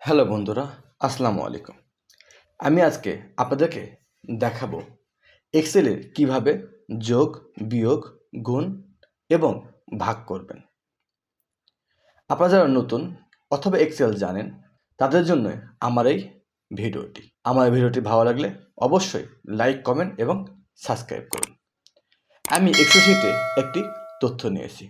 Hello বন্ধুরা, আসসালামু আলাইকুম। আমি আজকে আপনাদেরকে দেখাবো এক্সেলের কিভাবে যোগ, বিয়োগ, গুণ এবং ভাগ করবেন। আপনারা যারা নতুন অথবা এক্সেল জানেন তাদের জন্য আমার এই ভিডিওটি। আমার ভিডিওটি ভালো লাগলে অবশ্যই লাইক, কমেন্ট এবং সাবস্ক্রাইব করুন। আমি এক্সেল শিটে একটি তথ্য নিয়েছি।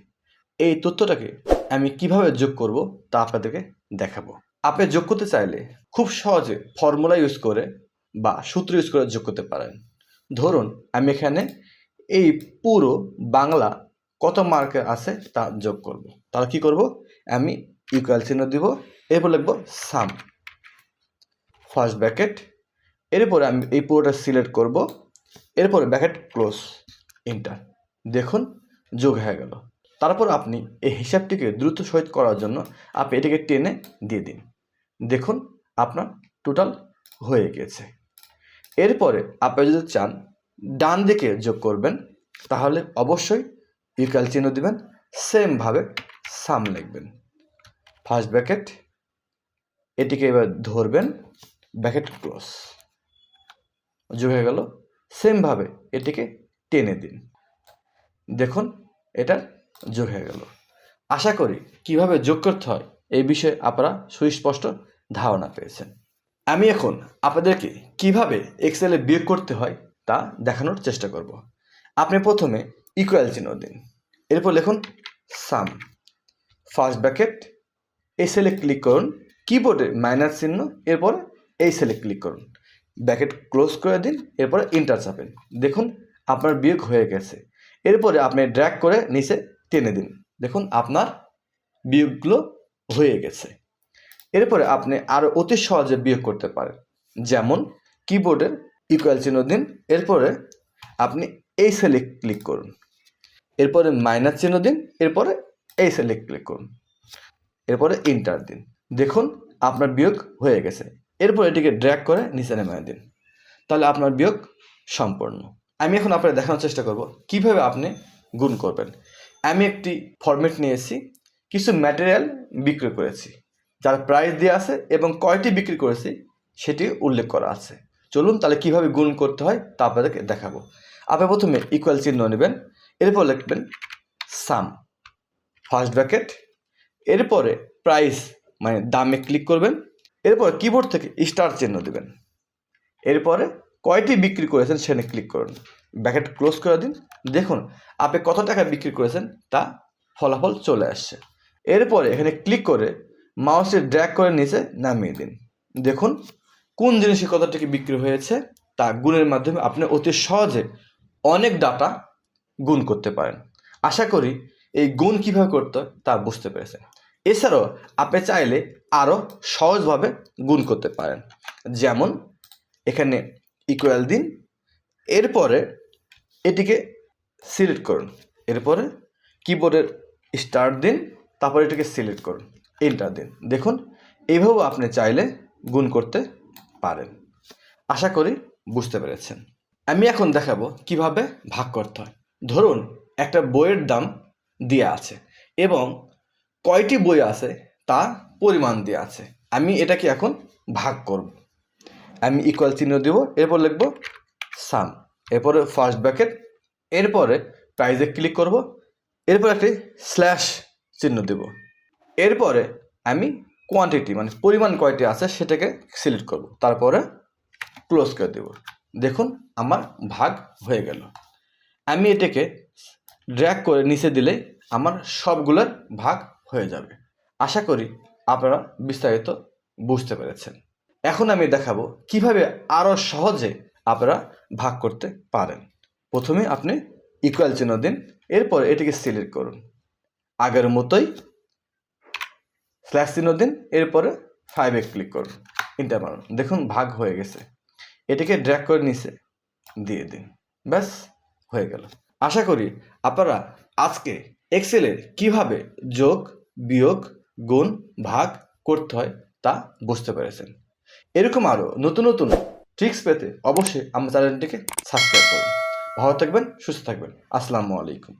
এই তথ্যটাকে আমি কিভাবে যোগ করব তা আপনাদেরকে দেখাবো। আপনি যোগ করতে চাইলে খুব সহজে ফর্মুলা ইউজ করে বা সূত্র ইউজ করে যোগ করতে পারেন। ধরুন আমি এখানে এই পুরো বাংলা কত মার্কের আছে তা যোগ করব। তাহলে কি করব, আমি ইকুয়াল চিহ্ন দিব, এরপর লিখব সাম, ফার্স্ট ব্র্যাকেট, এরপরে আমি এই পুরোটা সিলেক্ট করব, এরপরে ব্র্যাকেট ক্লোজ, এন্টার। দেখুন যোগ হয়ে গেল। তারপর আপনি এই হিসাবটিকে দ্রুত সহিত করার জন্য আপনি এটাকে টেনে দিয়ে দিন। দেখুন আপনার টোটাল হয়ে গেছে। এরপরে আপনি যদি চান ডান দিকে যোগ করবেন তাহলে অবশ্যই ইকুয়াল চিহ্ন দিবেন, সেমভাবে সাম লিখবেন, ফার্স্ট ব্র্যাকেট, এটিকে এবার ধরবেন, ব্র্যাকেট ক্লোজ, যোগ হয়ে গেল। সেমভাবে এটিকে টেনে দিন, দেখুন এটা যোগ হয়ে গেল। আশা করি কিভাবে যোগ করতে হয় এই বিষয়ে আপনারা সুস্পষ্ট ধারণা পেয়েছেন। আমি এখন আপনাদেরকে কিভাবে এক্সেলে বিয়োগ করতে হয় তা দেখানোর চেষ্টা করব। আপনি প্রথমে ইকুয়াল চিহ্ন দিন, এরপর লিখুন সাম, ফার্স্ট ব্র্যাকেট, এই সেলে ক্লিক করুন, কিবোর্ডে মাইনাস চিহ্ন, এরপর এই সেলে ক্লিক করুন, ব্র্যাকেট ক্লোজ করে দিন, এরপরে এন্টার চাপেন। দেখুন আপনার বিয়োগ হয়ে গেছে। এরপরে আপনি ড্র্যাগ করে নিচে টেনে দিন, দেখুন আপনার বিয়োগগুলো হয়ে গেছে। এরপরে আপনি আরও অতি সহজে বিয়োগ করতে পারেন, যেমন কিবোর্ডের ইকুয়াল চিহ্ন দিন, এরপরে আপনি এই সেলে ক্লিক করুন, এরপরে মাইনাস চিহ্ন দিন, এরপরে এই সেলে ক্লিক করুন, এরপরে এন্টার দিন। দেখুন আপনার বিয়োগ হয়ে গেছে। এরপর এটিকে ড্র্যাগ করে নিচে নামিয়ে দিন, তাহলে আপনার বিয়োগ সম্পূর্ণ। আমি এখন আপনাকে দেখানোর চেষ্টা করব কিভাবে আপনি গুণ করবেন। আমি একটি ফরম্যাট নিয়েছি, কিছু ম্যাটেরিয়াল বিক্রি করেছি, যার প্রাইস দেওয়া আছে এবং কয়টি বিক্রি করেছি সেটি উল্লেখ করা আছে। চলুন তাহলে কিভাবে গুণ করতে হয় তা আপনাদেরকে দেখাবো। আপনি প্রথমে ইকুয়াল চিহ্ন নেবেন, এরপর লিখবেন সাম, ফার্স্ট ব্র্যাকেট, এরপরে প্রাইস মানে দামে ক্লিক করবেন, এরপর কিবোর্ড থেকে স্টার চিহ্ন দেবেন, এরপরে কয়টি বিক্রি করেছেন সেখানে ক্লিক করুন, ব্র্যাকেট ক্লোজ করে দিন। দেখুন আপনি কত টাকা বিক্রি করেছেন তা ফলাফল চলে আসছে। এরপরে এখানে ক্লিক করে মাউসে ড্র্যাগ করে নিচে নামিয়ে দিন। দেখুন কোন জিনিসে কত টাকা বিক্রি হয়েছে তা গুণের মাধ্যমে আপনি অতি সহজে অনেক ডাটা গুণ করতে পারেন। আশা করি এই গুণ কীভাবে করতে হয় তা বুঝতে পেরেছেন। এছাড়াও আপনি চাইলে আরও সহজভাবে গুণ করতে পারেন, যেমন এখানে ইকুয়াল দিন, এরপরে এটিকে সিলেক্ট করুন, এরপরে কিবোর্ডের স্টার্ট দিন, তারপরে এটিকে সিলেক্ট করুন, এন্টার দিন। দেখুন এইভাবে আপনি চাইলে গুণ করতে পারেন। আশা করি বুঝতে পেরেছেন। আমি এখন দেখাবো কিভাবে ভাগ করতে হয়। ধরুন একটা বইয়ের দাম দেওয়া আছে এবং কয়টি বই আছে তা পরিমাণ দেওয়া আছে। আমি এটাকে এখন ভাগ করব। আমি ইকুয়াল চিহ্ন দেব, এরপর লিখব সাম, এরপরে ফার্স্ট ব্র্যাকেট, এরপরে প্রাইজে ক্লিক করব, এরপর একটি স্ল্যাশ চিহ্ন দেব, এরপরে আমি কোয়ান্টিটি মানে পরিমাণ কয়টি আছে সেটাকে সিলেক্ট করব, তারপরে ক্লোজ করে দেব। দেখুন আমার ভাগ হয়ে গেল। আমি এটাকে ড্র্যাগ করে নিচে দিলেই আমার সবগুলোর ভাগ হয়ে যাবে। আশা করি আপনারা বিস্তারিত বুঝতে পেরেছেন। এখন আমি দেখাবো কিভাবে আরও সহজে আপনারা ভাগ করতে পারেন। প্রথমে আপনি ইকুয়াল চিহ্ন দিন, এরপর এটিকে সিলেক্ট করুন, আগের মতোই স্ল্যাশ চিহ্ন দিন, এরপরে 5-এ ক্লিক করুন, এন্টার মারুন। দেখুন ভাগ হয়ে গেছে। এটিকে ড্র্যাগ করে নিচে দিয়ে দিন, ব্যাস হয়ে গেল। আশা করি আপনারা আজকে এক্সেলের কিভাবে যোগ, বিয়োগ, গুণ, ভাগ করতে হয় তা বুঝতে পেরেছেন। এরকম আরও নতুন নতুন ট্রিক্স পেতে অবশ্যই আমার চ্যানেলটিকে সাবস্ক্রাইব করুন। ভালো থাকবেন, সুস্থ থাকবেন। আসসালামু আলাইকুম।